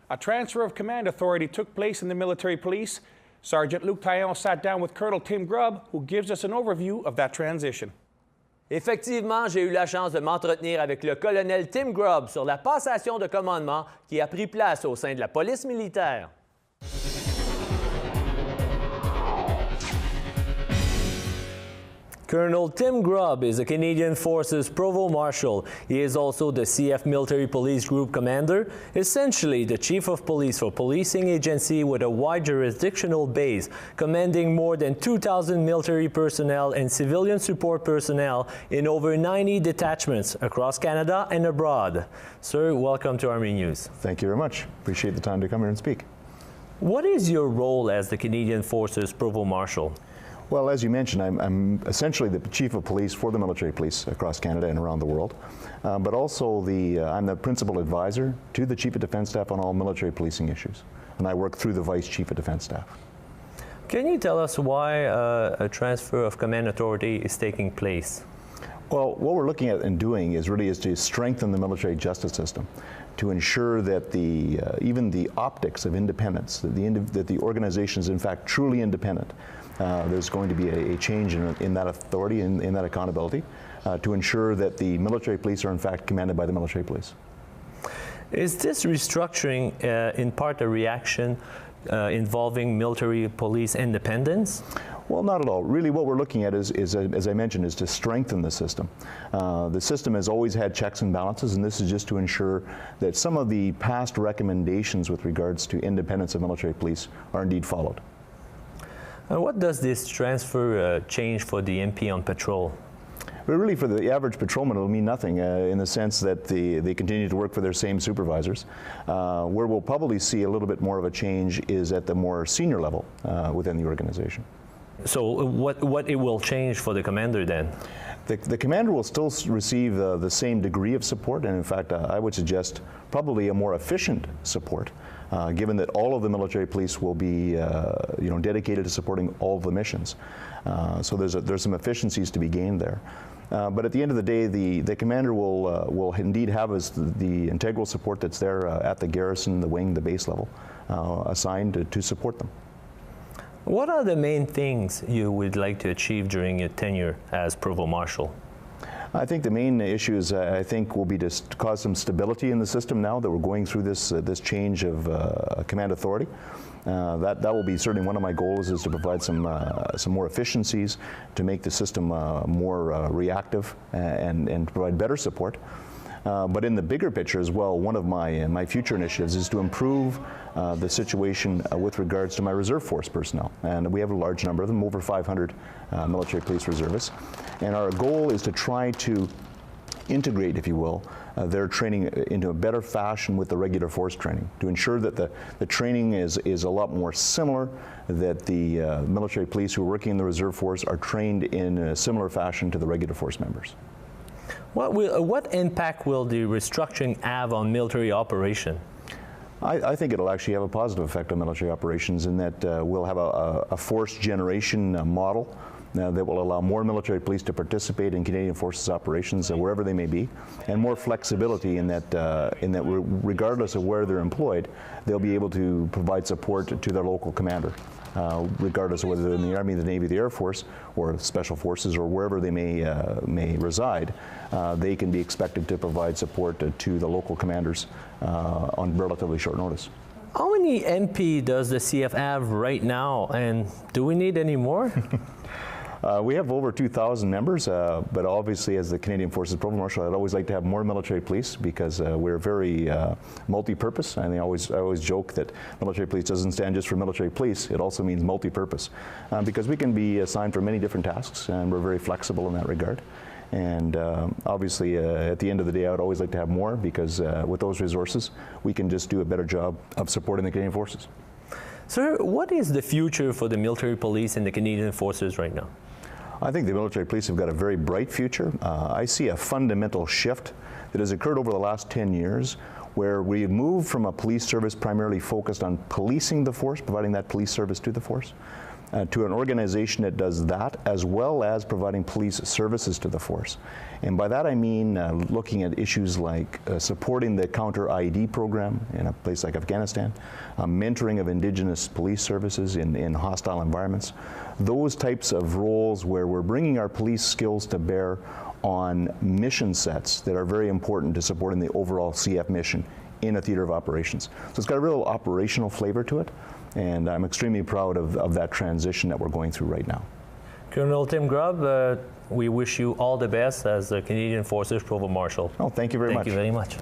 A transfer of command authority took place in the military police. Sergeant Luc Taillon sat down with Colonel Tim Grubb, who gives us an overview of that transition. Effectivement, j'ai eu la chance de m'entretenir avec le colonel Tim Grubb sur la passation de commandement qui a pris place au sein de la police militaire. Colonel Tim Grubb is a Canadian Forces Provost Marshal. He is also the CF Military Police Group Commander, essentially the Chief of Police for policing agency with a wide jurisdictional base, commanding more than 2,000 military personnel and civilian support personnel in over 90 detachments across Canada and abroad. Sir, welcome to Army News. Thank you very much. Appreciate the time to come here and speak. What is your role as the Canadian Forces Provost Marshal? Well, as you mentioned, I'm essentially the Chief of Police for the military police across Canada and around the world, but also I'm the Principal Advisor to the Chief of Defence Staff on all military policing issues, and I work through the Vice Chief of Defence Staff. Can you tell us why a transfer of command authority is taking place? Well, what we're looking at and doing is to strengthen the military justice system, to ensure that even the optics of independence, that the organization is in fact truly independent. There's going to be a change in that authority, in that accountability, to ensure that the military police are in fact commanded by the military police. Is this restructuring in part a reaction involving military police independence? Well, not at all. Really what we're looking at is, as I mentioned, is to strengthen the system. The system has always had checks and balances, and this is just to ensure that some of the past recommendations with regards to independence of military police are indeed followed. What does this transfer change for the MP on patrol? But really, for the average patrolman, it'll mean nothing in the sense that they continue to work for their same supervisors. Where we'll probably see a little bit more of a change is at the more senior level within the organization. So what it will change for the commander then? The commander will still receive the same degree of support, and in fact, I would suggest probably a more efficient support, given that all of the military police will be dedicated to supporting all of the missions. So there's some efficiencies to be gained there. But at the end of the day, the commander will indeed have the integral support that's there at the garrison, the wing, the base level, assigned to support them. What are the main things you would like to achieve during your tenure as Provost Marshal? I think the main issues, will be to cause some stability in the system now that we're going through this change of command authority. That will be certainly one of my goals, is to provide some more efficiencies to make the system more reactive and provide better support. But in the bigger picture as well, one of my future initiatives is to improve the situation with regards to my reserve force personnel. And we have a large number of them, over 500 military police reservists. And our goal is to try to integrate, if you will, their training into a better fashion with the regular force training, to ensure that the training is a lot more similar, that the military police who are working in the reserve force are trained in a similar fashion to the regular force members. What impact will the restructuring have on military operation? I think it'll actually have a positive effect on military operations, in that we'll have a force generation model that will allow more military police to participate in Canadian Forces operations wherever they may be, and more flexibility in that regardless of where they're employed, they'll be able to provide support to their local commander. Regardless of whether they're in the Army, the Navy, the Air Force, or Special Forces, or wherever they may reside, they can be expected to provide support to the local commanders on relatively short notice. How many MP does the CF have right now, and do we need any more? We have over 2,000 members, but obviously as the Canadian Forces Provost Marshal, I'd always like to have more military police, because we're very multi-purpose. And I always joke that military police doesn't stand just for military police, it also means multi-purpose, because we can be assigned for many different tasks, and we're very flexible in that regard. And obviously at the end of the day, I would always like to have more, because with those resources, we can just do a better job of supporting the Canadian Forces. Sir, what is the future for the military police and the Canadian Forces right now? I think the military police have got a very bright future. I see a fundamental shift that has occurred over the last 10 years, where we've moved from a police service primarily focused on policing the force, providing that police service to the force, to an organization that does that, as well as providing police services to the force. And by that I mean looking at issues like supporting the counter-IED program in a place like Afghanistan, mentoring of Indigenous police services in hostile environments, those types of roles where we're bringing our police skills to bear on mission sets that are very important to supporting the overall CF mission in a theater of operations. So it's got a real operational flavor to it, and I'm extremely proud of that transition that we're going through right now. Colonel Tim Grubb, we wish you all the best as the Canadian Forces Provost Marshal. Oh, thank you very much. Thank you very much.